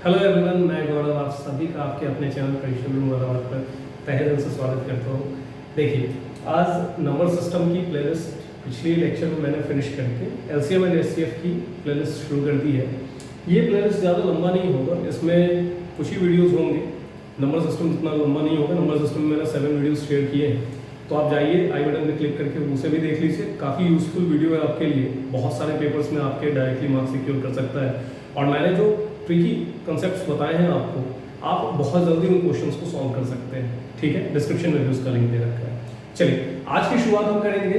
Hello everyone, मैं गौरव आप सभी का आपके अपने चैनल परीक्षा में मुबारक पर तहे दिल से स्वागत करता हूँ। देखिए, आज नंबर सिस्टम की प्लेलिस्ट पिछले लेक्चर में मैंने फिनिश करके एलसीएम एंड एचसीएफ की प्लेलिस्ट शुरू कर दी है। ये प्लेलिस्ट ज़्यादा लंबा नहीं होगा, इसमें कुछ ही वीडियोज़ होंगे। नंबर सिस्टम इतना लंबा नहीं होगा। नंबर सिस्टम में मैंने 7 वीडियोज़ शेयर किए हैं, तो आप जाइए आई बटन पर क्लिक करके उसे भी देख लीजिए। काफ़ी यूज़फुल वीडियो है आपके लिए, बहुत सारे पेपर्स में आपके डायरेक्टली मार्क्स सिक्योर कर सकता है। और मैंने जो ट्रिकी कंसेप्ट्स बताए हैं आपको, आप बहुत जल्दी उन क्वेश्चंस को सॉल्व कर सकते हैं। ठीक है, डिस्क्रिप्शन में भी उसका लिंक दे रखा है। चलिए, आज की शुरुआत हम करेंगे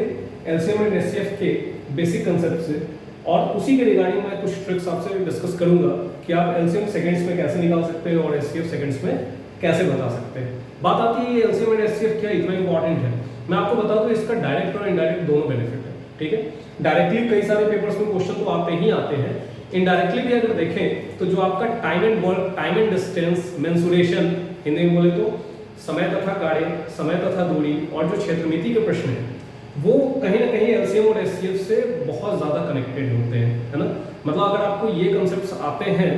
एलसीएम एंड एचसीएफ के बेसिक कंसेप्ट से, और उसी के रिगार्डिंग मैं कुछ ट्रिक्स आपसे डिस्कस करूंगा कि आप एलसीएम सेकंड्स में कैसे निकाल सकते हैं और एचसीएफ सेकंड्स में कैसे बता सकते हैं। बात आती है एलसीएम एंड एचसीएफ क्या इतना इंपॉर्टेंट है, मैं आपको बता दूं इसका डायरेक्ट और इनडायरेक्ट दोनों बेनिफिट है। ठीक है, डायरेक्टली कई सारे पेपर्स में क्वेश्चन तो आते ही आते हैं। इनडायरेक्टली भी अगर देखें तो जो आपका time and work, time and distance, mensuration, Hindi में बोले तो समय तथा कार्य, समय तथा दूरी, और जो क्षेत्रमिति के प्रश्न हैं वो कहीं ना कहीं एलसीएम और एचसीएफ से बहुत ज़्यादा कनेक्टेड होते हैं, है ना। मतलब अगर आपको ये कंसेप्ट्स आते हैं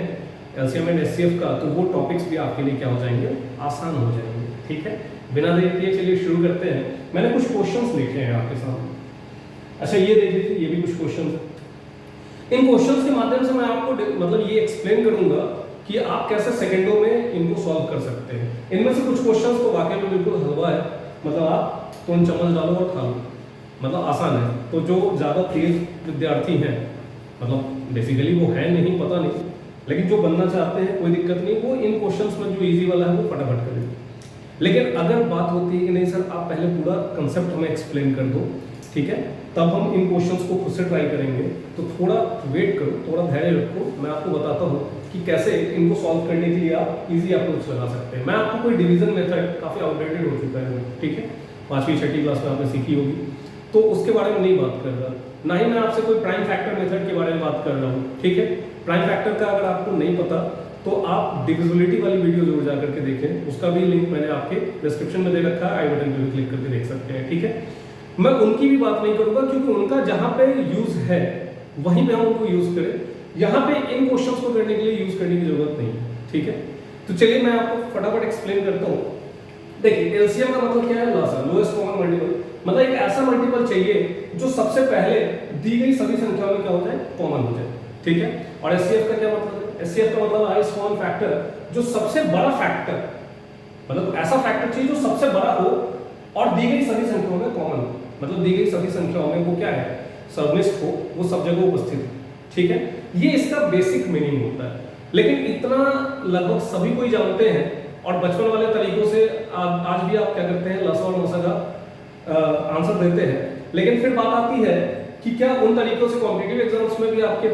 एलसीएम एंड एचसीएफ का, तो वो टॉपिक्स भी आपके लिए क्या हो जाएंगे, आसान हो जाएंगे। ठीक है, बिना देर किए चलिए शुरू करते हैं। मैंने कुछ क्वेश्चंस लिखे हैं आपके सामने। अच्छा, ये देख लीजिए, ये भी कुछ क्वेश्चन है। इन क्वेश्चंस के माध्यम से मैं आपको मतलब ये एक्सप्लेन करूंगा कि आप कैसे सेकंडों में इनको सॉल्व कर सकते हैं। इनमें से कुछ क्वेश्चंस तो वाकई में बिल्कुल हलवा है, मतलब आप तुरंत चम्मच डालो और खा लो, मतलब आसान है। तो जो ज़्यादा तेज विद्यार्थी हैं, मतलब बेसिकली वो है नहीं, पता नहीं, लेकिन जो बनना चाहते हैं कोई दिक्कत नहीं, वो इन क्वेश्चंस में जो ईजी वाला है वो फटाफट करेंगे। लेकिन अगर बात होती है कि नहीं सर आप पहले पूरा कंसेप्ट हमें एक्सप्लेन कर दो, ठीक है, तब हम इन क्वेश्चंस को खुद से ट्राई करेंगे, तो थोड़ा वेट करो, थोड़ा धैर्य रखो। मैं आपको बताता हूँ कि कैसे इनको सॉल्व करने के लिए आप इजी अप्रोच लगा सकते हैं। मैं आपको कोई डिवीजन मेथड काफ़ी आउटडेटेड हो चुका है, ठीक है, 5वीं 6वीं क्लास में आपने सीखी होगी, तो उसके बारे में नहीं बात कर रहा, ना ही मैं आपसे कोई प्राइम फैक्टर मेथड के बारे में बात कर रहा हूँ। ठीक है, प्राइम फैक्टर का अगर आपको नहीं पता तो आप डिविजिबिलिटी वाली वीडियो जरूर जा करके देखें, उसका भी लिंक मैंने आपके डिस्क्रिप्शन में दे रखा है, आई बटन पे भी क्लिक करके देख सकते हैं। ठीक है, मैं उनकी भी बात नहीं करूंगा क्योंकि उनका जहां पे यूज है वहीं पे हम उनको यूज करें, यहाँ पे इन क्वेश्चंस को करने के लिए यूज करने की जरूरत नहीं है। ठीक है, तो चलिए मैं आपको फटाफट एक्सप्लेन करता हूँ। देखिए, एलसीएम का मतलब क्या है, लासा, लोएस्ट कॉमन मल्टीपल, मतलब एक ऐसा मल्टीपल चाहिए जो सबसे पहले दी गई सभी संख्याओं में क्या हो जाए, कॉमन हो जाए। ठीक है, और एचसीएफ का क्या मतलब है, एचसीएफ का मतलब हाईएस्ट कॉमन फैक्टर, जो सबसे बड़ा फैक्टर, मतलब ऐसा फैक्टर चाहिए जो सबसे बड़ा हो और दी गई सभी संख्याओं में कॉमन हो, मतलब दी गई सभी संख्याओं में वो क्या है, सर्वनिष्ठ हो, वो सब जगह उपस्थित हो। ठीक है, ये इसका बेसिक मीनिंग होता है। लेकिन इतना लगभग सभी कोई जानते हैं, और बचपन वाले तरीकों से आज भी आप क्या करते हैं, लसा और मसा का आंसर देते हैं। लेकिन फिर बात आती है कि क्या उन तरीकों से कॉम्पिटिटिव एग्जाम्स में भी आपके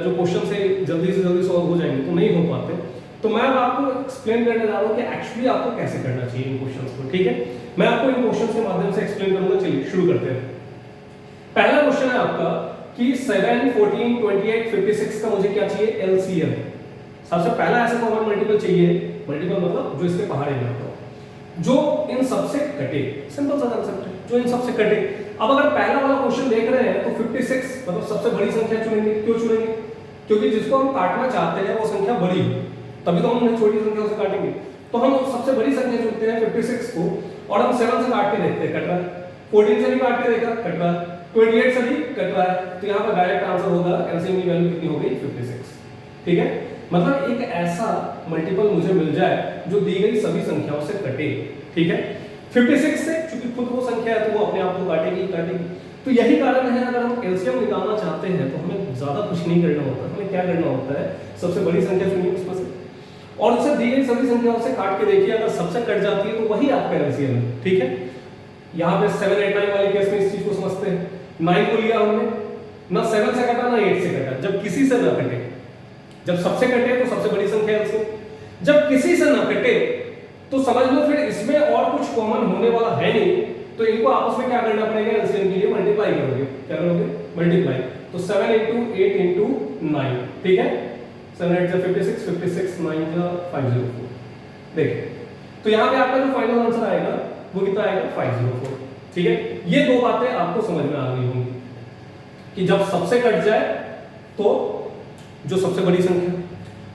जो क्वेश्चन से जल्दी सॉल्व हो जाएंगे, तो नहीं हो पाते। तो मैं अब आपको एक्सप्लेन करने जा रहा हूँ कि एक्चुअली आपको कैसे करना चाहिए इन क्वेश्चंस को। ठीक है, मैं आपको इन क्वेश्चंस के माध्यम से एक्सप्लेन करूंगा। चलिए शुरू करते हैं। पहला क्वेश्चन है आपका कि 7, 14, 28, 56 का मुझे क्या चाहिए, एलसीएम। सबसे पहला ऐसा कॉमन मल्टीपल चाहिए, मल्टीपल मतलब जो इसके पहाड़े में आता हो, जो इन सबसे कटे। सिंपल सा कंसेप्ट है, जो इन सबसे कटे। अब अगर पहला वाला क्वेश्चन देख रहे हैं तो 56 मतलब सबसे बड़ी संख्या चुनेंगे। क्यों चुनेंगे, क्योंकि जिसको हम काटना चाहते हैं वो संख्या बड़ी हो, तभी तो हम उन्हें छोटी संख्या से काटेंगे। तो हम सबसे बड़ी संख्या चुनते हैं 56 को, और हम 7 से काट के देखते हैं, कट रहा है। 14 से भी काट के देखा, कट रहा है। 28 से भी कट रहा है। तो यहाँ पर डायरेक्ट आंसर होगा, एलसीएम की वैल्यू कितनी हो गई, 56। ठीक है, मतलब एक ऐसा मल्टीपल मुझे मिल जाए जो दी गई सभी संख्याओं से कटे। ठीक है, 56 से, चूंकि खुद वो संख्या है तो वो अपने आप को काटेगी। तो यही कारण है, अगर हम एलसीएम निकालना चाहते हैं तो हमें ज्यादा कुछ नहीं करना होता, हमें क्या करना होता है, सबसे बड़ी संख्या चुनिए उसमें से, और उसे दी गई सभी संख्याओं से काट के देखिए, अगर सबसे कट जाती है तो वही आपका एलसीएम है। ठीक है, यहाँ पे 7, 8, 9 वाले केस में इस चीज को समझते हैं। 9 को लिया हमने, ना 7 से कटा ना 8 से कटा, जब किसी से ना कटे। जब सबसे कटे तो सबसे बड़ी संख्या एलसीएम, जब किसी से ना कटे तो समझ लो फिर इसमें और कुछ कॉमन होने वाला है नहीं, तो इनको आपस में क्या करना पड़ेगा, एलसीएम के लिए मल्टीप्लाई करोगे। क्या करोगे, मल्टीप्लाई। तो 7 × 8 × 9, ठीक है, 7 8 56, 56 9 504। देखिए, तो यहाँ पे आपका जो फाइनल आंसर आएगा वो कितना आएगा, 504। ठीक है, ये दो बातें आपको समझ में आ गई होंगी कि जब सबसे कट जाए तो जो सबसे बड़ी संख्या,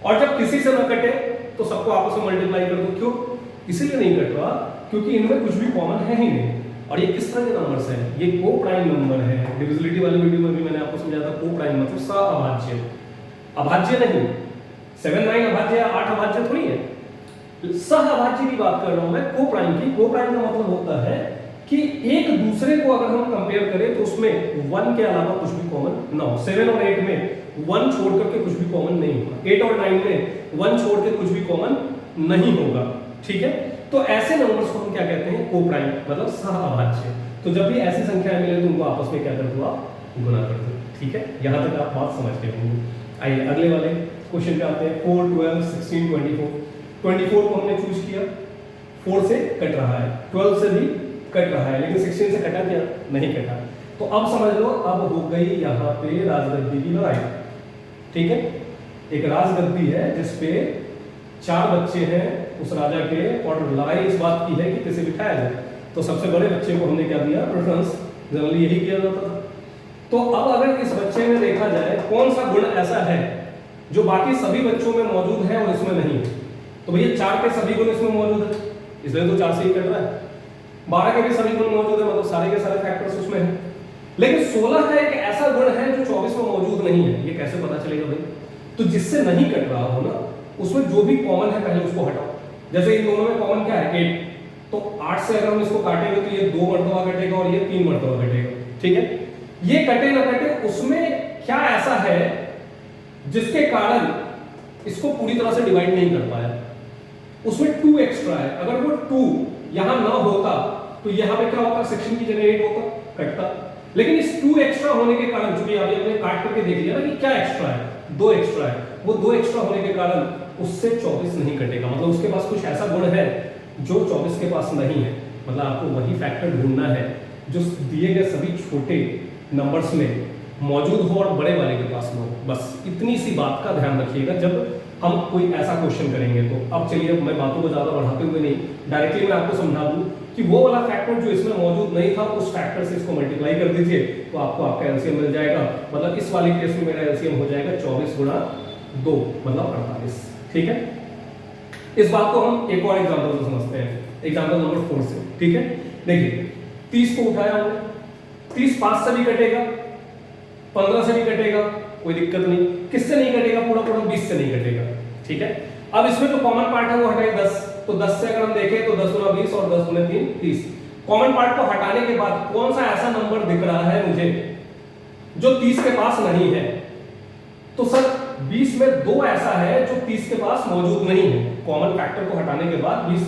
और जब किसी से ना कटे तो सबको आपस में मल्टीप्लाई कर दो। क्यों? इसीलिए नहीं कट रहा क्योंकि इनमें कुछ भी कॉमन है ही नहीं। और ये किस तरह के नंबर्स हैं? ये को प्राइम नंबर है। डिविजिबिलिटी वाले वीडियो में भी मैंने आपको समझाया था, को प्राइम मतलब सअभाज्य, अभाज्य नहीं। 7 9 अभाज्य, 8 अभाज्य थोड़ी है, सहअभाज्य की बात कर रहा हूं मैं, को प्राइम की। को प्राइम का मतलब होता है कि एक दूसरे को अगर हम कंपेयर करें तो उसमें 1 के अलावा कुछ भी कॉमन ना हो। 7 और 8 में 1 छोड़ करके कुछ भी कॉमन नहीं होगा। 8 और 9 में 1 छोड़ के कुछ भी कॉमन नहीं होगा। ठीक है, तो ऐसे नंबर्स को हम क्या कहते हैं? को प्राइम मतलब सहअभाज्य। तो जब भी ऐसी संख्याएं मिले तो उनको आपस में क्या कर दो? आप गुना कर दो। ठीक है, यहां तक आप बात समझ गए होंगे। आइए अगले वाले क्वेश्चन पे आते हैं। 4 12 16 24। 24 को हमने चूज किया, 4 से कट रहा है, 12 से भी कट रहा है, लेकिन 16 से कटा क्या? नहीं कटा। तो अब समझ लो, अब हो गई यहाँ पे राजगद्दी की लड़ाई। ठीक है, एक राजगद्दी है जिसपे 4 बच्चे हैं उस राजा के, और लड़ाई इस बात की है कि किसे बिठाया जाए। तो सबसे बड़े बच्चे को हमने क्या दिया? प्रेफरेंस। जनरली यही किया जाता था। तो अब अगर इस बच्चे में देखा जाए कौन सा गुण ऐसा है जो बाकी सभी बच्चों में मौजूद है और इसमें नहीं है, तो भैया 4 के सभी गुण इसमें मौजूद है, इसलिए तो 4 से ही कट रहा है। 12 के भी सभी गुण मौजूद है, मतलब सारे के सारे फैक्टर्स उसमें हैं। लेकिन 16 का एक ऐसा गुण है जो 24 में मौजूद नहीं है। ये कैसे पता चलेगा भाई? तो जिससे नहीं कट रहा हो ना, उसमें जो भी कॉमन है पहले उसको हटाओ। जैसे इन दोनों में कॉमन क्या है? 8। तो 8 से अगर हम इसको काटेंगे तो ये 2 मरतबा कटेगा और ये 3 मरतबा कटेगा। ठीक है, ये कटे ना कटे, उसमें क्या ऐसा है जिसके कारण इसको पूरी तरह से डिवाइड नहीं कर पाया? उसमें 2 एक्स्ट्रा है। अगर वो 2 यहां ना होता तो यहां पे क्या होता? सेक्शन की जगह 8 होता, कटता। लेकिन इस 2 एक्स्ट्रा होने के कारण, चूंकि अभी हमने काट करके देख लिया ना कि क्या एक्स्ट्रा है, 2 एक्स्ट्रा है, वो 2 एक्स्ट्रा होने के कारण उससे 24 नहीं कटेगा। मतलब उसके पास कुछ ऐसा गुण है जो 24 के पास नहीं है। मतलब आपको वही फैक्टर ढूंढना है जो दिए गए सभी छोटे नंबर्स में मौजूद हो और बड़े वाले के पास ना हो। बस इतनी सी बात का ध्यान रखिएगा जब हम कोई ऐसा क्वेश्चन करेंगे। तो अब चलिए, मैं बातों को ज्यादा बढ़ाते हुए नहीं, डायरेक्टली मैं आपको समझा दूं कि वो वाला फैक्टर जो इसमें मौजूद नहीं था, उस फैक्टर से इसको मल्टीप्लाई कर दीजिए तो आपको आपका एलसीएम मिल जाएगा। मतलब इस वाले केस में मेरा एलसीएम हो जाएगा 24 गुणा 2 मतलब 48। ठीक है, इस बात को हम एक और एग्जांपल से समझते हैं, एग्जांपल नंबर 4 से। ठीक है, देखिए 30 को उठाया हमने, 30 5 से भी कटेगा, 15 से भी कटेगा, कोई दिक्कत नहीं। किससे नहीं कटेगा? पूरा पूरा 20 से नहीं कटेगा। ठीक है, अब इसमें जो कॉमन पार्ट है वो हटाए 10। तो 10 से अगर हम देखें तो 10 गुना 20 और 10 गुना 3 30। कॉमन पार्ट को हटाने के बाद कौन सा ऐसा नंबर दिख रहा है मुझे जो 30 के पास नहीं है? तो सर 20 में 2 ऐसा है जो 30 के पास मौजूद नहीं है। कॉमन फैक्टर को हटाने के बाद 20,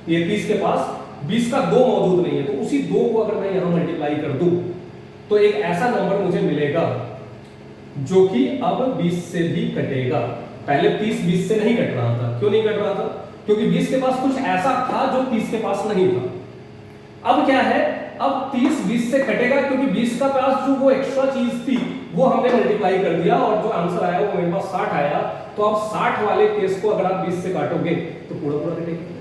ये 30 के पास 20 का 2 मौजूद नहीं है। तो उसी 2 को अगर मैं यहां मल्टीप्लाई कर दूं तो एक ऐसा नंबर मुझे मिलेगा जो कि अब 20 से भी कटेगा। पहले 30 20 से नहीं कट रहा था। क्यों नहीं कट रहा था? क्योंकि 20 के पास कुछ ऐसा था जो 30 के पास नहीं था। अब क्या है? अब 30 20 से कटेगा क्योंकि 20 का पास जो वो एक्स्ट्रा चीज थी वो हमने मल्टीप्लाई कर दिया और जो आंसर आया वो मेरे पास 60 आया। तो अब 60 वाले केस को अगर आप 20 से काटोगे तो पूरा पूरा कटेगा।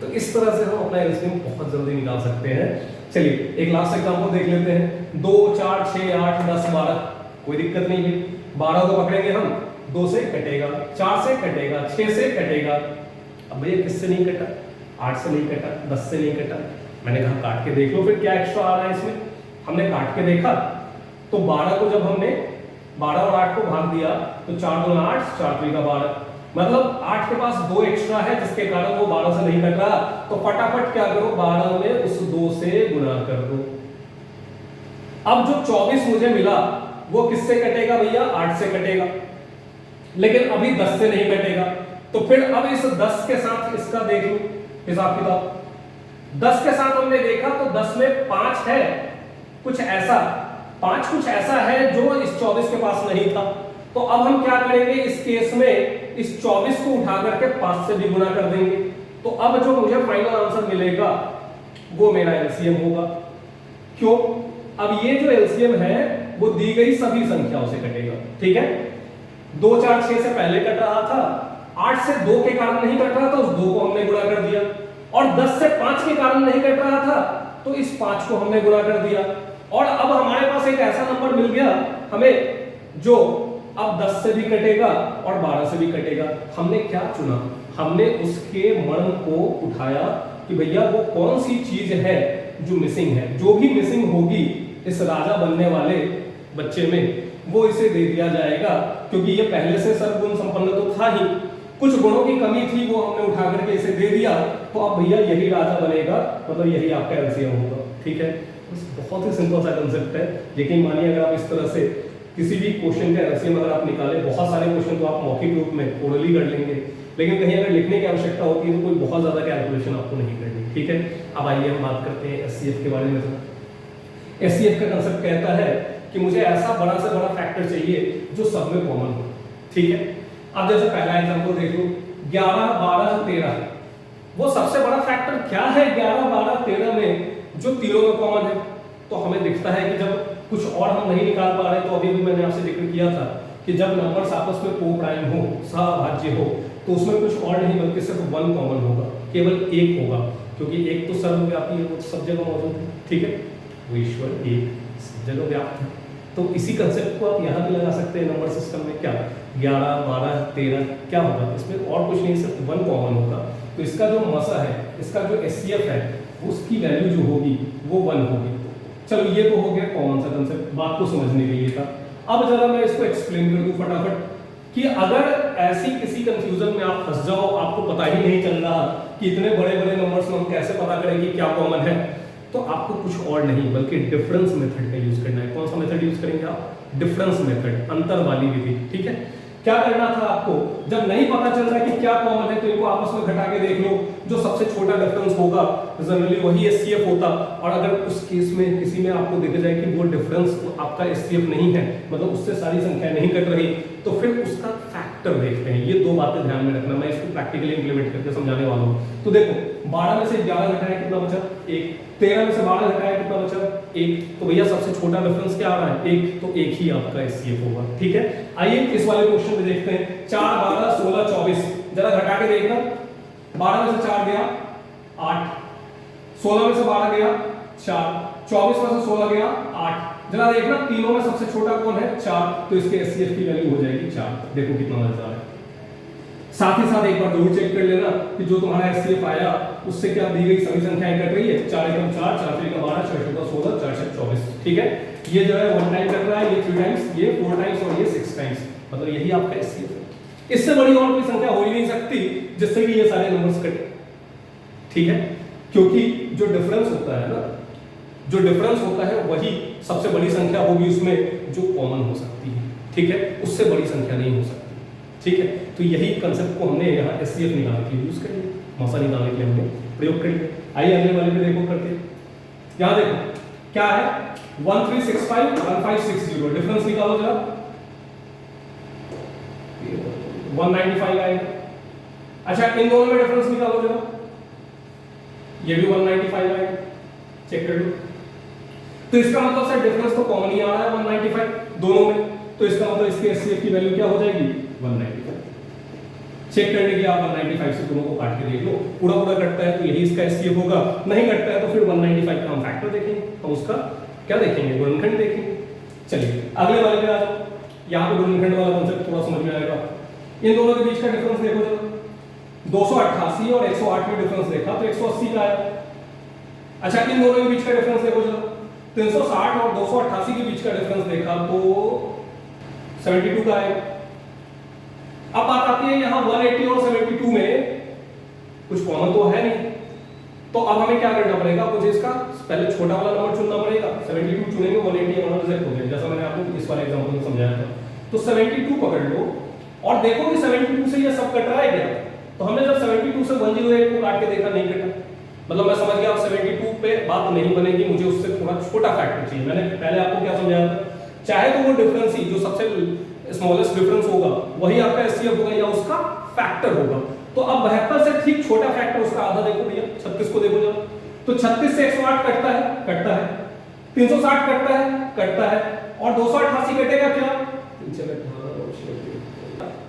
तो इस तरह से हम अपना एलसीएम बहुत जल्दी निकाल सकते हैं। चलिए एक लास्ट एग्जांपल देख लेते हैं। 2 4 6 8 10 12, कोई दिक्कत नहीं है। 12 को पकड़ेंगे हम, 2 से कटेगा, 4 से कटेगा, 6 से कटेगा। अब भैया किससे नहीं कटा? 8 से नहीं कटा, 10 से नहीं कटा। मैंने कहा काट के देख लो फिर क्या एक्स्ट्रा आ रहा है इसमें। हमने काट के देखा तो 12 को जब हमने 12 और 8 को भाग दिया तो 4 2 8, 4 3 12, मतलब 8 के पास 2 एक्स्ट्रा है जिसके कारण वो 12 से नहीं कट रहा। तो फटाफट क्या करो, 12 में उस 2 से गुणा कर दो। अब जो 24 मुझे मिला वो किससे कटेगा भैया? 8 से कटेगा, लेकिन अभी 10 से नहीं कटेगा। तो फिर अब इस 10 के साथ इसका देख लो हिसाब किताब। 10 के साथ हमने देखा तो 10 में 5 है, कुछ ऐसा 5 कुछ ऐसा है जो इस 24 के पास नहीं था। तो अब हम क्या करेंगे इस केस में? इस 24 को उठा करके 5 से भी गुणा कर देंगे। तो अब जो मुझे फाइनल आंसर मिलेगा वो मेरा एलसीएम होगा। क्यों? अब ये जो एलसीएम है वो दी गई सभी संख्याओं से कटेगा। ठीक है, 2 4 6 से पहले कट रहा था, 8 से 2 के कारण नहीं कट रहा था, उस 2 को हमने गुणा कर दिया, और 10 से 5 के कारण नहीं कट रहा था तो इस 5 को हमने गुणा कर दिया। और अब हमारे पास एक ऐसा नंबर मिल गया हमें जो अब 10 से भी कटेगा और 12 से भी कटेगा। हमने क्या चुना, हमने उसके मर्ण को उठाया कि भैया वो कौन सी चीज है जो मिसिंग है, जो भी मिसिंग होगी इस राजा बनने वाले बच्चे में वो इसे दे दिया जाएगा, क्योंकि ये पहले से सर्वगुण संपन्न तो था ही, कुछ गुणों की कमी थी वो हमने उठा करके इसे दे दिया, तो अब भैया यही राजा बनेगा, मतलब यही आपका एलसीएम होगा। ठीक है, बहुत ही सिंपल सा कंसेप्ट है, लेकिन मानिए अगर आप इस तरह से किसी भी क्वेश्चन का एलसीएम अगर आप निकाले, बहुत सारे क्वेश्चन तो आप मौखिक रूप में ओरली कर लेंगे, लेकिन कहीं अगर लिखने की आवश्यकता होती है तो कोई बहुत ज्यादा कैलकुलेशन आपको नहीं करनी। ठीक है, अब आइए हम बात करते हैं एचसीएफ के बारे में। एचसीएफ का कंसेप्ट कहता है कि मुझे ऐसा बड़ा से बड़ा फैक्टर चाहिए जो सब में कॉमन हो। ठीक है, अब जैसे पहला एग्जांपल देख लो, 11, 12, 13, वो सबसे बड़ा फैक्टर क्या है 11, 12, 13 में जो तीनों में कॉमन है? तो हमें दिखता है कि जब कुछ और हम नहीं निकाल पा रहे, तो अभी भी मैंने आपसे जिक्र किया था कि जब नंबर्स आपस में को प्राइम हो, सहभाज्य हो, तो उसमें कुछ और नहीं बल्कि सिर्फ 1 कॉमन होगा, केवल 1 होगा, क्योंकि 1 तो सर्वव्यापी है, वो सब जगह मौजूद है। ठीक है, वो ईश्वर 1 सब जगह व्याप्त है। तो इसी कंसेप्ट को आप यहाँ भी लगा सकते हैं नंबर सिस्टम में। क्या 11, 12, 13 क्या होगा, इसमें और कुछ नहीं, सिर्फ 1 कॉमन होगा। तो इसका जो मसा है, इसका जो एचसीएफ है, उसकी वैल्यू जो होगी वो 1 होगी। चलो ये तो हो गया कॉमन सा कंसेप्ट, बात को समझने के लिए था। अब जरा मैं इसको एक्सप्लेन कर दूं फटाफट कि अगर ऐसी किसी कंफ्यूजन में आप फंस जाओ, आपको पता ही नहीं चल रहा कि इतने बड़े बड़े नंबर्स में हम कैसे पता करें कि क्या कॉमन है, तो आपको कुछ और नहीं बल्कि डिफरेंस मेथड का यूज करना है। कौन सा मेथड यूज करेंगे आप? डिफरेंस मेथड, अंतर वाली विधि। ठीक है, क्या करना था आपको, जब नहीं पता चल रहा है कि क्या कॉमन है, तो इनको आपस में घटा के देख लो, जो सबसे छोटा डिफरेंस होगा जनरली वही एचसीएफ होता। और अगर उस केस में किसी में आपको दिख जाए कि वो डिफरेंस आपका एचसीएफ नहीं है, मतलब उससे सारी संख्या नहीं कट रही, तो फिर उसका फैक्टर देखते हैं। ये 2 बातें ध्यान में रखना, मैं इसको प्रैक्टिकली इंप्लीमेंट करके समझाने वाला हूं। तो देखो 12 में से 11 घटाया कितना बचा? 1। 13 में से 12 घटाया कितना बचा? 1। तो भैया सबसे छोटा डिफरेंस क्या आ रहा है? 1। तो 1 ही आपका एचसीएफ होगा। ठीक है, आइए इस वाले क्वेश्चन में देखते हैं। 4, 12, 16, 24, जरा घटा के देखना। 12 में से 4 गया 8, 16 में से 12 गया 4, 24 में से 16 गया 8। जरा देखना तीनों में सबसे छोटा कौन है? 4, तो इसके एचसीएफ की वैल्यू हो जाएगी 4। देखो कितना मजेदार है। साथ ही साथ एक बार जरूर चेक कर लेना कि जो तुम्हारा एचसीएफ आया उससे क्या दी गई सभी संख्याएं कट रही है। 4 एकम 4, 4 त्रिक 12, 6 चौका 16, 4 छक 24। ठीक है, ये जो है 1 टाइम कट रहा है, ये 3 टाइम्स, ये 4 टाइम्स और ये 6 टाइम्स, मतलब यही आपका एचसीएफ है। इससे बड़ी और कोई संख्या हो ही नहीं सकती जिससे कि ये सारे नंबर्स कटे। ठीक है, क्योंकि जो डिफरेंस होता है ना, जो डिफरेंस होता है वही सबसे बड़ी संख्या होगी उसमें जो कॉमन हो सकती है। ठीक है, उससे बड़ी संख्या नहीं हो सकती। ठीक है, तो यही कंसेप्ट को हमने यहाँ एचसीएफ निकालने के लिए यूज कर लिया, मौसा निकालने के लिए हमने प्रयोग कर लिया। आइए अगले वाले पे देखो करके। यहाँ देखो क्या है 1365 1560, डिफरेंस निकालो जरा। 195 आएगा। अच्छा इन दोनों में डिफरेंस निकालो जरा, ये भी 195 आएगा, चेक कर लो। तो इसका मतलब सर डिफरेंस तो कॉमन ही आ रहा है 195 दोनों में, तो इसका मतलब इसके एचसीएफ की वैल्यू क्या हो जाएगी? 195। चेक करने की आप 195 से दोनों को काट के देख लो, पूरा पूरा कटता है तो यही इसका एचसीएफ होगा, नहीं कटता है तो फिर 195 का हम फैक्टर देखेंगे, तो उसका क्या देखेंगे? गुणनखंड देखेंगे। चलिए अगले वाले पे आ जाओ। यहाँ पे गुणनखंड वाला कांसेप्ट थोड़ा समझ में आएगा। इन दोनों के बीच का डिफरेंस देखो जरा, 288 और 108 में डिफरेंस देखा तो 180 का आया। अच्छा इन दोनों के बीच का डिफरेंस देखो जरा, 360 और 288 के बीच का डिफरेंस देखा तो 72 का आएगा। अब बात आती है यहाँ 180 और 72 में कुछ कॉमन तो है नहीं, तो अब हमें क्या करना पड़ेगा? मुझे इसका पहले छोटा वाला नंबर चुनना पड़ेगा। 72 चुनेंगे, 180 हमारा रिजेक्ट हो गया, जैसा मैंने आपको इस वाले एग्जांपल में समझाया था। तो 72 पकड़ लो और देखो कि 72 से ये सब कट रहा है क्या? तो हमने जब 72 से 108 को काट के देखा, नहीं कटा, मतलब मैं समझ गया अब 72 पे बात नहीं बनेगी, मुझे उससे थोड़ा छोटा फैक्टर चाहिए। मैंने पहले आपको क्या समझाया था, चाहे तो वो डिफरेंस ही जो सबसे स्मॉलेस्ट डिफरेंस होगा वही आपका एचसीएफ होगा या उसका फैक्टर होगा। तो अब 72 से ठीक छोटा फैक्टर उसका आधा देखो भैया, 36 को देखो जरा, तो 36 से 108 कटता है, कटता है, 360 कटता है, कटता है, और 288 कटेगा क्या?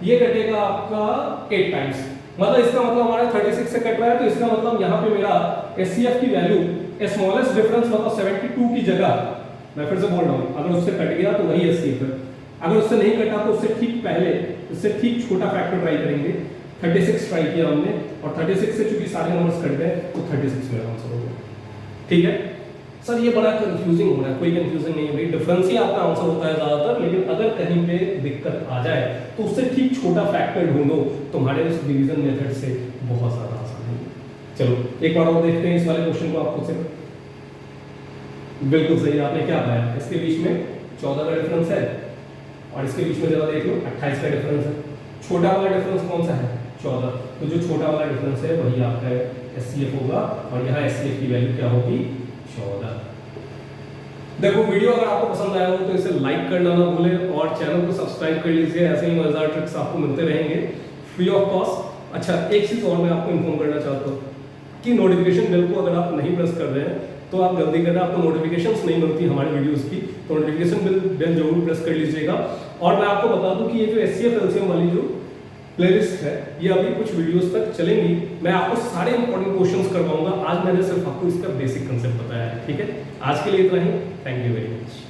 ये कटेगा आपका 8 टाइम्स, मतलब इसका मतलब हमारा 36 से कट रहा है, तो इसका मतलब यहाँ पे मेरा एचसीएफ की वैल्यू स्मॉलेस्ट डिफरेंस मतलब 72 की जगह, मैं फिर से बोल रहा हूँ, अगर उससे कट गया तो वही एचसीएफ है, अगर उससे नहीं कटा तो उससे ठीक पहले, उससे ठीक छोटा फैक्टर ट्राई करेंगे। 36 ट्राई किया हमने और 36 से चूंकि सारे नंबर्स कट गए तो 36 मेरा आंसर हो गया। ठीक है सर, ये बड़ा कंफ्यूजिंग हो रहा है। कोई कंफ्यूजन नहीं है भाई, डिफरेंस ही आपका आंसर होता है ज्यादातर, लेकिन अगर कहीं पे दिक्कत आ जाए तो उससे ठीक छोटा फैक्टर ढूंढो, तुम्हारे उस डिवीजन मेथड से बहुत ज्यादा आसान है। चलो एक बार और देखते हैं इस वाले क्वेश्चन को आपको से। बिल्कुल सही, आपने क्या पाया, इसके बीच में 14 का डिफरेंस है और इसके बीच में जरा देख लो 28 का डिफरेंस है। छोटा वाला डिफरेंस कौन सा है, 14, तो जो छोटा वाला डिफरेंस है वही आपका एचसीएफ होगा और यहाँ एचसीएफ की वैल्यू क्या होगी, 14। देखो वीडियो अगर आपको पसंद आया हो तो इसे लाइक करना ना भूलें और चैनल को सब्सक्राइब कर लीजिए, ऐसे ही मजेदार ट्रिक्स आपको मिलते रहेंगे फ्री ऑफ कॉस्ट। अच्छा एक चीज़ और मैं आपको इन्फॉर्म करना चाहता हूँ कि नोटिफिकेशन बेल को अगर आप नहीं प्रेस कर रहे हैं तो आप जल्दी करें, आपको नोटिफिकेशंस नहीं मिलती हमारे वीडियोस की, तो नोटिफिकेशन बेल जरूर प्रेस कर लीजिएगा। और मैं आपको बता दूं कि ये जो एचसीएफ एलसीएम वाली जो प्लेलिस्ट है ये अभी कुछ वीडियोस तक चलेंगी। मैं आपको सारे इंपॉर्टेंट क्वेश्चंस करवाऊंगा। आज मैंने सिर्फ आपको इसका बेसिक कंसेप्ट बताया है। ठीक है, आज के लिए इतना ही। Thank you very much.